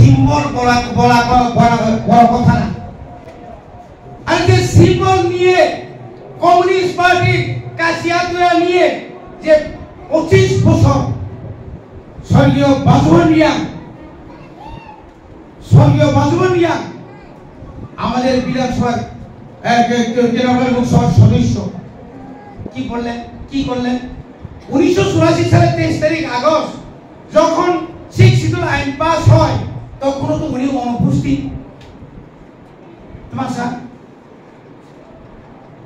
Symbol বড় কথা না। আর যে সিম্বল নিয়ে কমিউনিস্ট পার্টি কাশিয়াতুরা নিয়ে যে 25 বছর স্বর্গীয় বাজওয়ান মিয়া আমাদের বিধানসভার লোকসভার সদস্য কি করলেন 1984 সালের 23 তারিখ আগস্ট যখন শিক্ষিত আইন পাস হয় তখন তো উনি অনুপস্থিত। তোমার স্যার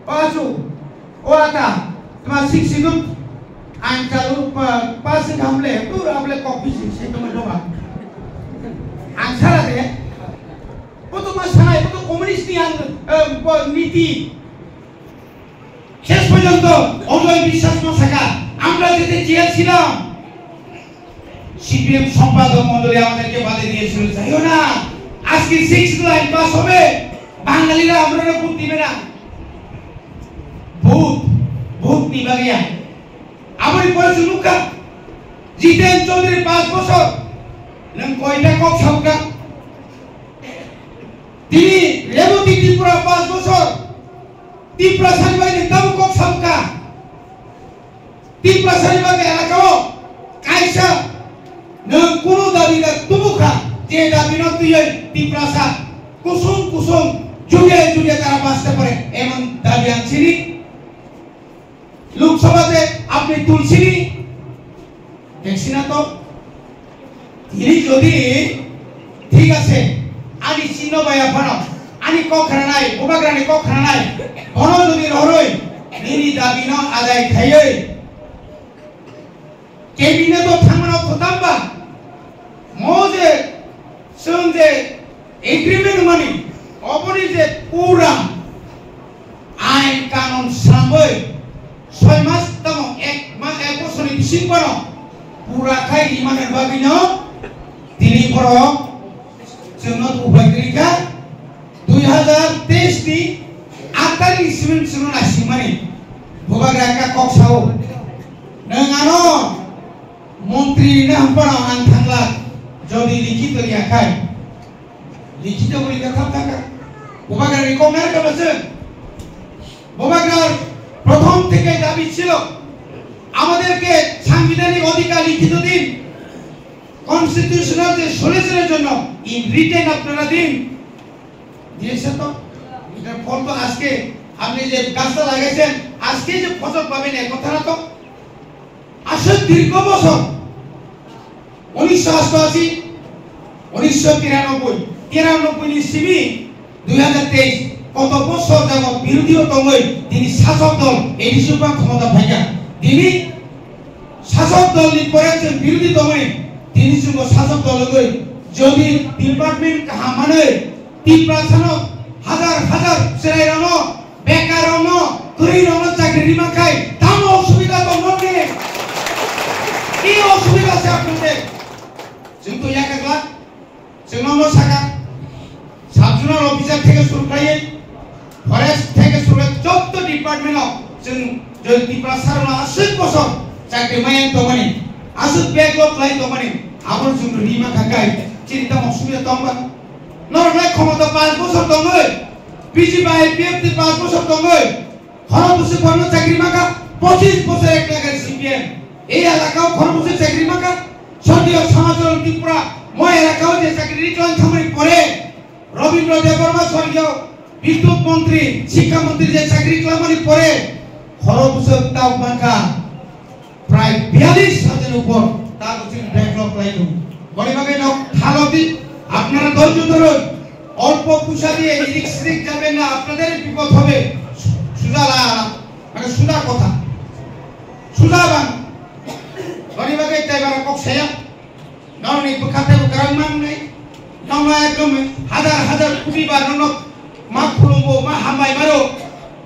পাঁচু ও আতা তোমার শিক্ষিত আইন চালু পাস ঘামলে তো আপলে কপি সে তোমার জমা আনসার আছে ও তোমার সানাই ও তো কমিউনিস্ট নীতি শেষ পর্যন্ত অজয় বিশ্বাস মশাকা আমরা যেতে চেয়েছিলাম সিপিএম সম্পাদক মন্ডলী আমাদেরকে বাধা দিয়েছিল যাইও না আজকে 6 লাইন পাস হবে বাঙালিরা আমরা ভোট দিবে না ভোট নিবা গিয়া আমারই পয়সা লুকা জিতেন চৌধুরী 5 বছর নং কয়টা কক সবকা তিনি রেবতী ত্রিপুরা 5 বছর ত্রিপুরা সারিবাগে তাও কক সবকা ত্রিপুরা সারিবাগে এলাকাও কাইসা নং কোন দাবি না তুমুখা যে দাবি না তুই ত্রিপুরা সা কুসুম যুগে তারা বাঁচতে পারে এমন দাবি আনছিনি লোকসভাতে আপনি তুলছিনি দেখছি না তো তিনি যদি ঠিক আছে আনি চিহ্ন বাইয়া ফানো আনি কখরা নাই ওবাগ্রানি কখরা নাই ঘন যদি রহরই নিনি দাবি না আদায় খাইয়ে কেবিনে তো থামনা খতামবা মজে সঙ্গে এগ্রিমেন্ট মানি অপরি যে পুরা আইন কানুন সাময় 6 মাস তম 1 বছরের বেশি পর পুরা খাই ইমানের ভাবিন তিনি বড় জন্য উপায়িকা 2023 নি 8 তারিখ শুনুন আসি মানে ভোগাগ্রাকা কক্সাও নঙানো মন্ত্রী না হপনা আন থাংলা যদি লিখিত লিয়াখাই লিখিত বলি কথা থাকা ভোগাগ্রানি কমের কাছে ভোগাগ্রার প্রথম থেকে দাবি ছিল আমাদেরকে সাংবিধানিক অধিকার লিখিত দিন কনস্টিটিউশনাল যে সলিউশনের জন্য ইন রিটেন আপনারা দিন দিয়েছেন তো এটার ফল তো আজকে আপনি যে গাছটা লাগাইছেন আজকে যে ফসল পাবেন এই কথা না তো আসলে দীর্ঘ বছর 1988 1993 ইসবি 2023 কত বছর যাবত বিরোধী তঙ্গই তিনি শাসক দল এই হিসেবে ক্ষমতা ভাইয়া তিনি শাসক দল পরে বিরোধী তঙ্গই তিনি শুভ শাসক দল গই যদি ডিপার্টমেন্ট কাহামানে তিপ্রাছানো হাজার সেরাই রনো বেকার রনো তুই রনো চাকরি মাখাই তাম অসুবিধা তো নকে কি অসুবিধা আছে আপনাদের কিন্তু একলা সেনম্বর শাখা সাবজোনাল অফিসার থেকে শুরু করে ফরেস্ট থেকে শুরু করে 14 ডিপার্টমেন্ট जों যদি ত্রিপ্রাসারনা 80 বছর চাকরি মায়েন তো মানে আসুক ব্যাকলগ লাই তো মানে আবার जों রিমা কাকাই চিন্তা অসুবিধা তো আমরা নরমাল ক্ষমতা 5 বছর দঙ্গই পিজি বাই পিএফটি 5 বছর দঙ্গই খরবসে বর্ণ চাকরি মাকা 25 বছর এক লাগার সিপিএম এই এলাকাও খরবসে চাকরি মাকা সরকারি সমাজল ত্রিপুরা মই এলাকাও যে চাকরি রিটার্ন থামরি পরে রবীন্দ্র দেববর্মা স্বর্গীয় বিদ্যুৎ মন্ত্রী শিক্ষা মন্ত্রী যে চাকরি ক্লামনি পরে খরবসে তাও মাকা প্রায় 42,000 উপর তা হচ্ছে ব্যাকলগ লাইন বড়িভাবে হালতি আপনারা ধৈর্য ধরুন অল্প পয়সা দিয়ে রিস্ক যাবেন না আপনাদের বিপদ হবে সুজালা মানে সুজা কথা সুজাবান বড়িভাবে তাইবার কক্সায়া নরনি বখাতে গ্রামমান নাই নমা একদম হাজার কোটি বার নক মা খুলুমবো মা হামাই মারো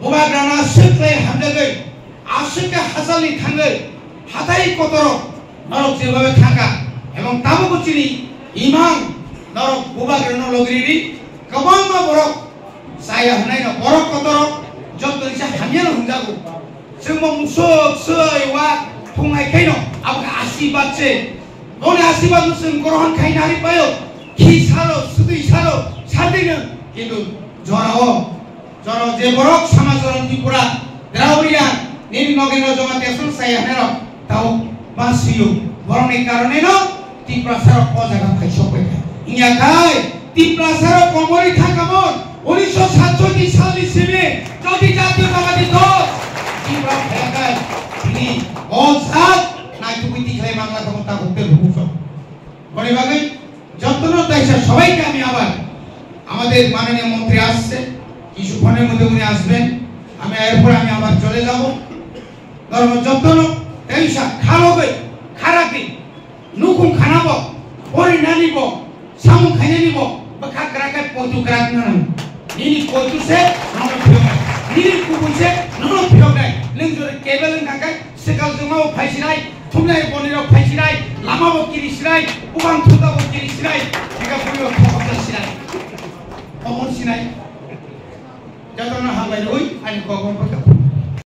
ববা গ্রানা সেক্লাই হামদেগৈ আশিকা হাজালি থাঙ্গৈ হাতাই কতর নরক যেভাবে থাকা এবং তাবুকু চিনি ইমান নরক ববা গ্রানা লগরিনি কবাং মা বরক সায়া হনাই না বরক কতর যত ইসা হামিয়ান হুঙ্গাগো जों मुसुक सै वा फुंनाय खायनो आबा आशीर्बाद से ओने आशीर्बाद जों ग्रहण खायनानै पायो 기사로 수도 이사로 살리는 기도 저러 제보록 사마저런 뒷보라 드라우리안 닌 너게너 저한테 술사야 해라 다오 마스유 버런의 까르네너 뒷브라사로 포자가 파이쇼코이다 이냐가이 뒷브라사로 거머리 타가몬 1947 살리 시미 저기 জাতীয় বাঙালি দল তীব্রা ফেলাকায় তিনি অজাত নাইটুকুইতি খেলে বাংলা ক্ষমতা করতে ভূষ গরিবাগে যত্ন তাইছে সবাইকে আমি আবার আমাদের মাননীয় মন্ত্রী আসছে কিছুক্ষণের মধ্যে উনি আসবেন আমি এরপর আমি আবার চলে যাব ধর্ম যত্ন তাইসা খালবে খারাপি নুকুম খানাব পরি না নিব সামু খাইয়ে নিব বা খাকরাকে পয়তু করাক না Nini kotu se, nono piogai. Nini kubun se, nono piogai. Lengjore kebel ngangkai, sekal jengau paisirai, thumnai boniro paisirai, lama bo kiri sirai, ubang thuda bo kiri sirai, eka puyo thokta sirai. Omon sirai. Jatona hambai roi, ani kokon pakka.